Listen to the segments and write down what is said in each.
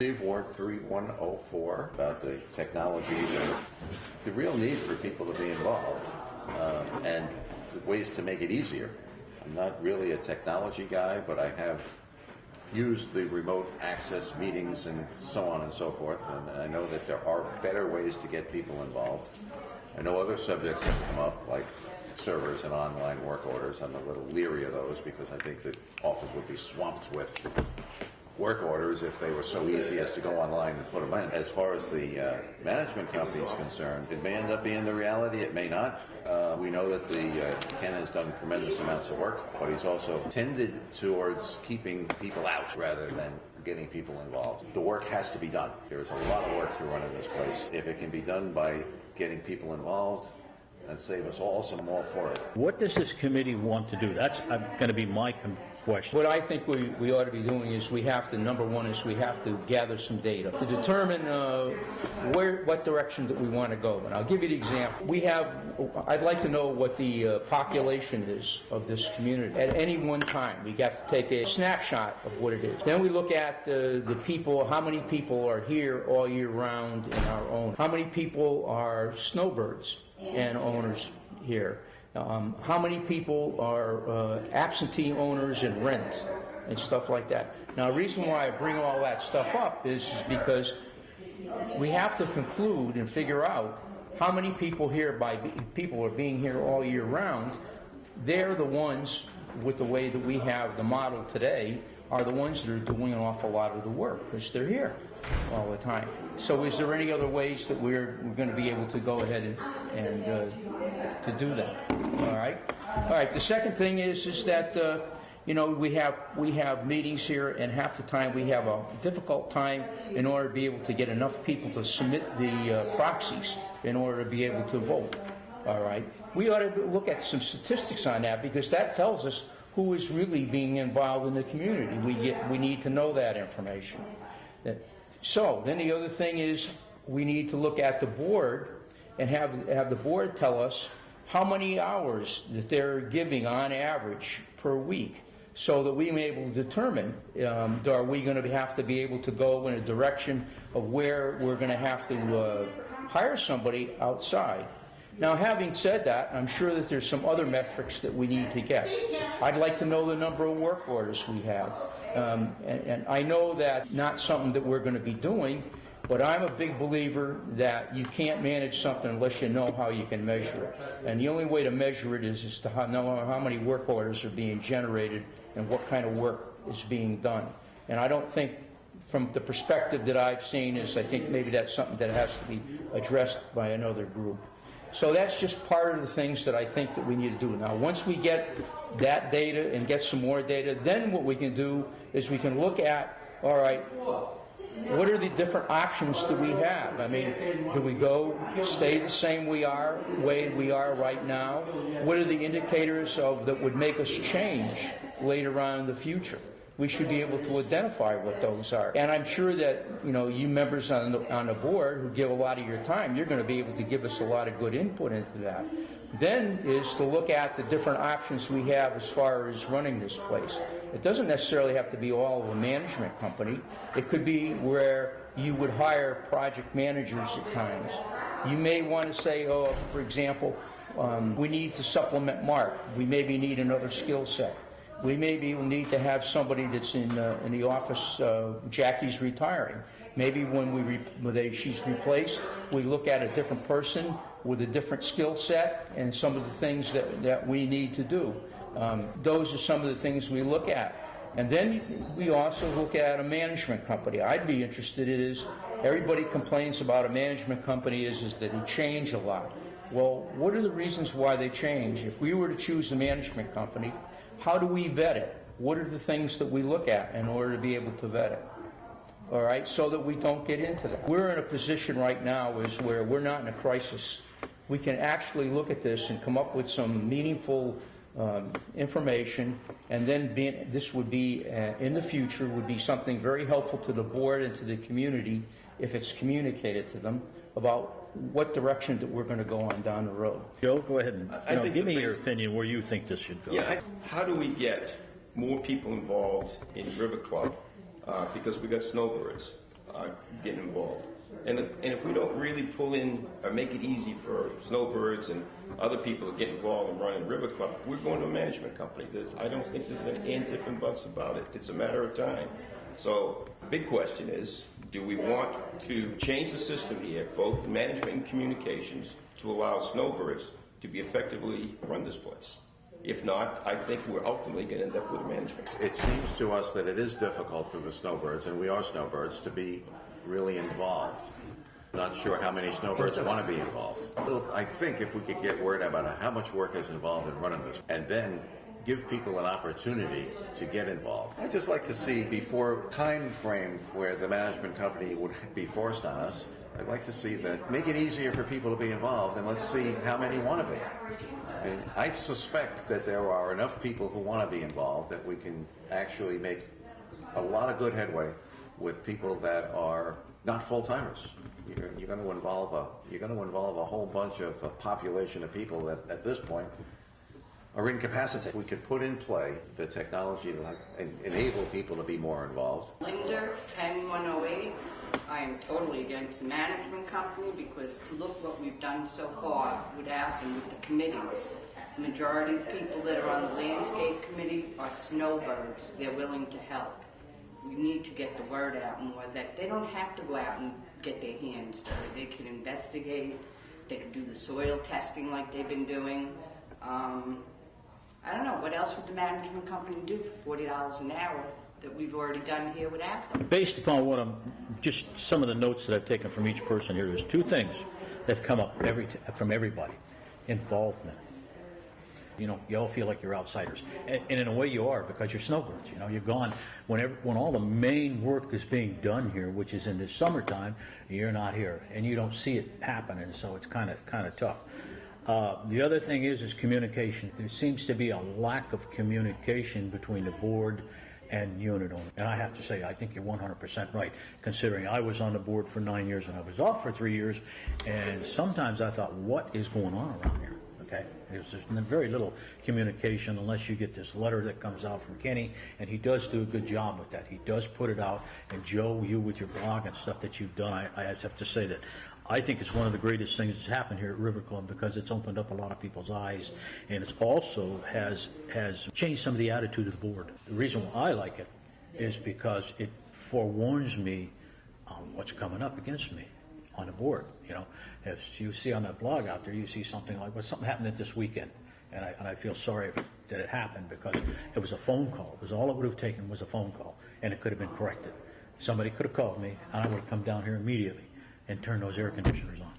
Steve Ward 3104 about the technologies and the real need for people to be involved and ways to make it easier. I'm not really a technology guy, but I have used the remote access meetings and so on and so forth, and I know that there are better ways to get people involved. I know other subjects have come up, like servers and online work orders. I'm a little leery of those because I think the office would be swamped with work orders if they were so easy as to go online and put them in. As far as the management company is concerned, it may end up being the reality, it may not. We know that Ken has done tremendous amounts of work, but he's also tended towards keeping people out rather than getting people involved. The work has to be done. There's a lot of work to run in this place. If it can be done by getting people involved, and save us all, so I'm all for it. What does this committee want to do? That's going to be my question. What I think we ought to be doing is we have to, number one, is we have to gather some data to determine what direction that we want to go. And I'll give you the example. I'd like to know what the population is of this community at any one time. We have to take a snapshot of what it is. Then we look at the people, how many people are here all year round in our own. How many people are snowbirds and owners here? How many people are absentee owners and rent and stuff like that? Now, the reason why I bring all that stuff up is because we have to conclude and figure out how many people people are being here all year round. They're the ones, with the way that we have the model today, are the ones that are doing an awful lot of the work because they're here all the time. So is there any other ways that we're going to be able to go ahead and to do that? All right. The second thing is that we have meetings here, and half the time we have a difficult time in order to be able to get enough people to submit the proxies in order to be able to vote. All right. We ought to look at some statistics on that because that tells us who is really being involved in the community. We need to know that information. So then the other thing is we need to look at the board and have the board tell us how many hours that they're giving on average per week, so that we may be able to determine are we going to have to be able to go in a direction of where we're going to have to hire somebody outside. Now, having said that, I'm sure that there's some other metrics that we need to get. I'd like to know the number of work orders we have. And I know that not something that we're going to be doing, but I'm a big believer that you can't manage something unless you know how you can measure it. And the only way to measure it is to know how many work orders are being generated and what kind of work is being done. And I don't think, from the perspective that I've seen, I think maybe that's something that has to be addressed by another group. So that's just part of the things that I think that we need to do. Now, once we get that data and get some more data, then what we can do is we can look at, all right, what are the different options that we have? I mean, do we stay the same way we are right now? What are the indicators that would make us change later on in the future? We should be able to identify what those are. And I'm sure that, you members on the board who give a lot of your time, you're going to be able to give us a lot of good input into that. Then is to look at the different options we have as far as running this place. It doesn't necessarily have to be all of a management company. It could be where you would hire project managers at times. You may want to say, for example, we need to supplement Mark. We maybe need another skill set. We maybe need to have somebody that's in the office. Jackie's retiring. Maybe when she's replaced, we look at a different person with a different skill set and some of the things that we need to do. Those are some of the things we look at. And then we also look at a management company. I'd be interested in everybody complains about a management company is that they change a lot. Well, what are the reasons why they change? If we were to choose a management company, how do we vet it? What are the things that we look at in order to be able to vet it? All right, so that we don't get into that. We're in a position right now where we're not in a crisis. We can actually look at this and come up with some meaningful information, and then this would be, in the future, would be something very helpful to the board and to the community if it's communicated to them about what direction that we're going to go on down the road. Joe, go ahead and give me your opinion where you think this should go. Yeah, how do we get more people involved in River Club? Because we got snowbirds. getting involved. And if we don't really pull in or make it easy for snowbirds and other people to get involved and run in River Club, we're going to a management company. I don't think there's any ands, ifs, and buts about it. It's a matter of time. So the big question is, do we want to change the system here, both management and communications, to allow snowbirds to be effectively run this place? If not, I think we're ultimately going to end up with a management. It seems to us that it is difficult for the snowbirds, and we are snowbirds, to be really involved. Not sure how many snowbirds want to be involved. Well, I think if we could get word about how much work is involved in running this, and then give people an opportunity to get involved. I'd just like to see, before time frame where the management company would be forced on us, I'd like to see that make it easier for people to be involved, and let's see how many want to be. And I suspect that there are enough people who want to be involved that we can actually make a lot of good headway with people that are not full-timers. You're going to involve a whole bunch of a population of people that at this point are incapacitated. We could put in play the technology to enable people to be more involved. Linda, 10108. I am totally against the management company because look what we've done so far with Athens with the committees. The majority of the people that are on the landscape committee are snowbirds. They're willing to help. We need to get the word out more that they don't have to go out and get their hands dirty. They can investigate. They can do the soil testing like they've been doing. I don't know, what else would the management company do for $40 an hour that we've already done here with Athens? Based upon what just some of the notes that I've taken from each person here, there's two things that come up from everybody. Involvement. You know, you all feel like you're outsiders. And in a way you are, because you're snowbirds. You know, you're gone. When all the main work is being done here, which is in the summertime, you're not here. And you don't see it happening, so it's kind of tough. The other thing is communication. There seems to be a lack of communication between the board and unit owner. And I have to say, I think you're 100% right, considering I was on the board for 9 years and I was off for 3 years, and sometimes I thought, what is going on around here? Okay, there's very little communication unless you get this letter that comes out from Kenny, and he does do a good job with that. He does put it out, and Joe, you with your blog and stuff that you've done, I have to say that I think it's one of the greatest things that's happened here at River Club, because it's opened up a lot of people's eyes, and it's also has changed some of the attitude of the board. The reason why I like it is because it forewarns me on what's coming up against me on the board. You know, if you see on that blog out there, you see something like, well, something happened this weekend, and I feel sorry that it happened, because it was a phone call. It was all it would have taken was a phone call, and it could have been corrected. Somebody could have called me, and I would have come down here immediately and turn those air conditioners on.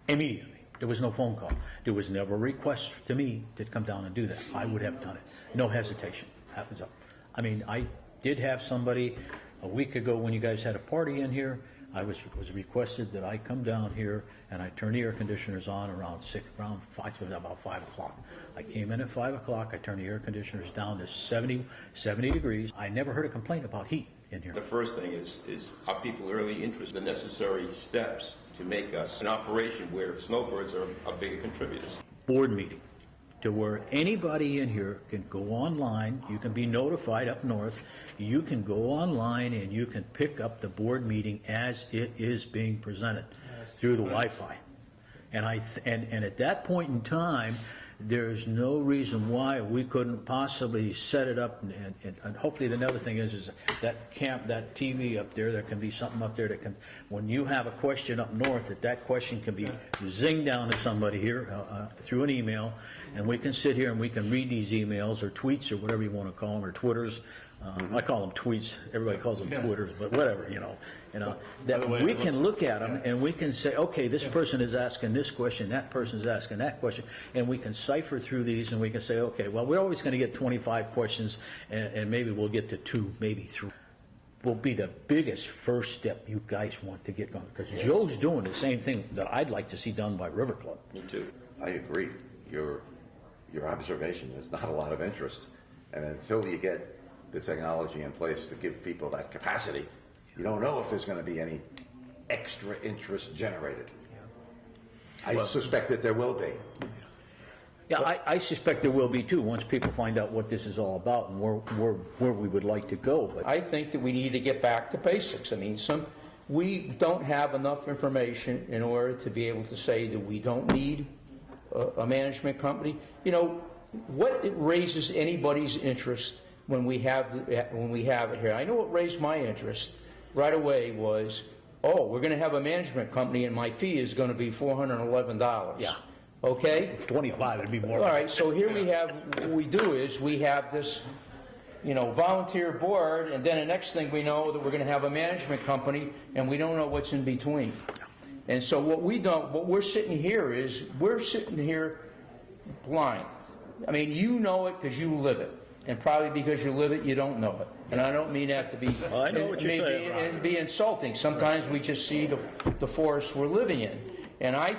Immediately. There was no phone call. There was never a request to me to come down and do that. I would have done it. No hesitation. Happens up. I mean, I did have somebody a week ago when you guys had a party in here. I was requested that I come down here and I turn the air conditioners on around 5 o'clock. I came in at 5 o'clock. I turned the air conditioners down to 70 degrees. I never heard a complaint about heat in here. The first thing is are people really interested in the necessary steps to make us an operation where snowbirds are bigger contributors? Board meeting, to where anybody in here can go online. You can be notified up north. You can go online and you can pick up the board meeting as it is being presented through the Wi-Fi. And and at that point in time, there's no reason why we couldn't possibly set it up, and hopefully another thing is that TV up there can be something up there that can, when you have a question up north, that question can be zinged down to somebody here through an email, and we can sit here and we can read these emails or tweets or whatever you want to call them, or Twitters. I call them tweets. Everybody calls them Twitters, but whatever, you know. That we can look at them and we can say, okay, this person is asking this question, that person is asking that question, and we can cipher through these and we can say, okay, well, we're always going to get 25 questions, and maybe we'll get to 2, maybe 3. Will be the biggest first step you guys want to get going, because Joe's doing the same thing that I'd like to see done by River Club. Me too. I agree. Your observation, there's not a lot of interest, and until you get the technology in place to give people that capacity, you don't know if there's going to be any extra interest generated. I suspect that there will be. Yeah, I suspect there will be too, once people find out what this is all about and where we would like to go. But I think that we need to get back to basics. I mean, we don't have enough information in order to be able to say that we don't need a management company. You know, what it raises anybody's interest when we have it here. I know what raised my interest right away was, oh, we're going to have a management company and my fee is going to be $411. Yeah. Okay? 25 would be more. All right, so here we have, what we do is we have this, you know, volunteer board, and then the next thing we know that we're going to have a management company, and we don't know what's in between. And so what we're sitting here is, we're sitting here blind. I mean, you know it because you live it, and probably because you live it, you don't know it. And I don't mean that to be, Well, I know what you're saying, Ron. and be insulting. Sometimes we just see the forest we're living in. And I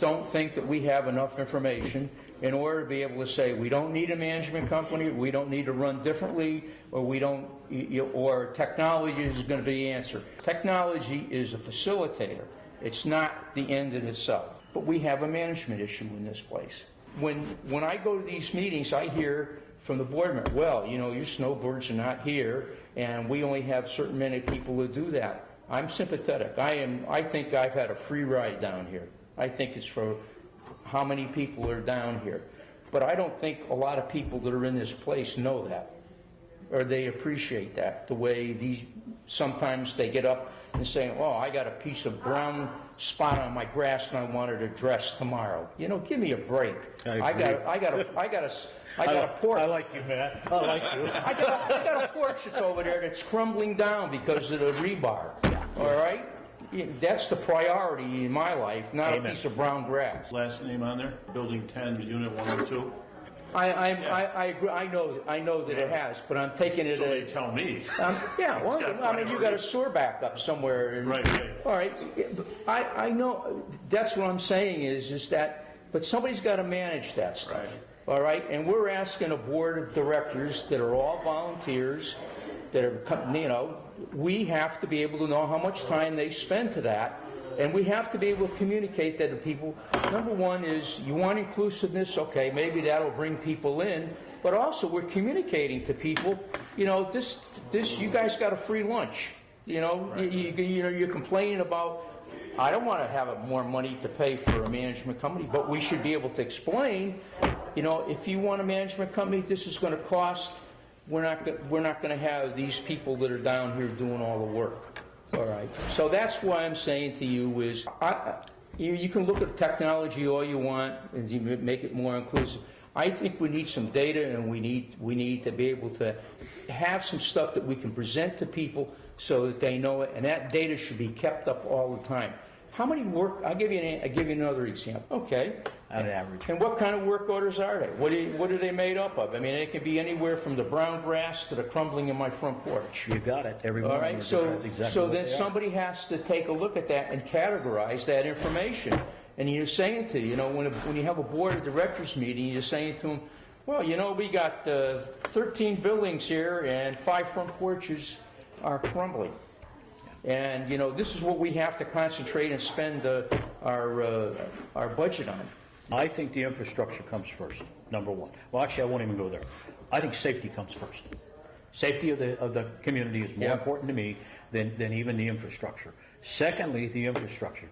don't think that we have enough information in order to be able to say we don't need a management company, we don't need to run differently, or technology is going to be the answer. Technology is a facilitator. It's not the end in itself. But we have a management issue in this place. When I go to these meetings, I hear from the board member, well, you know, your snowbirds are not here, and we only have certain many people who do that. I'm sympathetic. I think I've had a free ride down here. I think it's for how many people are down here. But I don't think a lot of people that are in this place know that, or they appreciate that, the way sometimes they get up and say, oh, I got a piece of brown spot on my grass and I want it addressed tomorrow. You know, give me a break. I got a porch. I like you, man. I like you. I got a porch that's over there that's crumbling down because of the rebar. All right? That's the priority in my life, not Amen. a piece of brown grass. Last name on there? Building 10, Unit 102? I agree. I know that it has, but I'm taking it. So they tell me. Yeah, well, got I mean, you got a sewer backup somewhere. Right. All right. I know. That's what I'm saying is that, but somebody's got to manage that stuff. Right. All right, and we're asking a board of directors that are all volunteers, that are, you know, we have to be able to know how much time they spend to that, and we have to be able to communicate that to people. Number one is, you want inclusiveness, okay, maybe that'll bring people in, but also we're communicating to people, you know, this you guys got a free lunch, you know, Right. you're complaining about, I don't want to have more money to pay for a management company, but we should be able to explain, you know, if you want a management company, this is going to cost. We're not going to have these people that are down here doing all the work. All right. So that's why I'm saying to you is, you can look at technology all you want and you make it more inclusive. I think we need some data, and we need to be able to have some stuff that we can present to people so that they know it, and that data should be kept up all the time. How many I'll give you another example. Okay. On average. And what kind of work orders are they? What are they made up of? I mean, it can be anywhere from the brown grass to the crumbling in my front porch. You got it. Every one All of them right, is so exactly so what then they are. somebody has to take a look at that and categorize that information. And you're saying to, you know, when you have a board of directors meeting, you're saying to them, well, you know, we got 13 buildings here and 5 front porches are crumbling. And, you know, this is what we have to concentrate and spend our budget on. I think the infrastructure comes first, number one. Well, actually, I won't even go there. I think safety comes first. Safety of the community is more Yeah. important to me than even the infrastructure. Secondly, the infrastructure.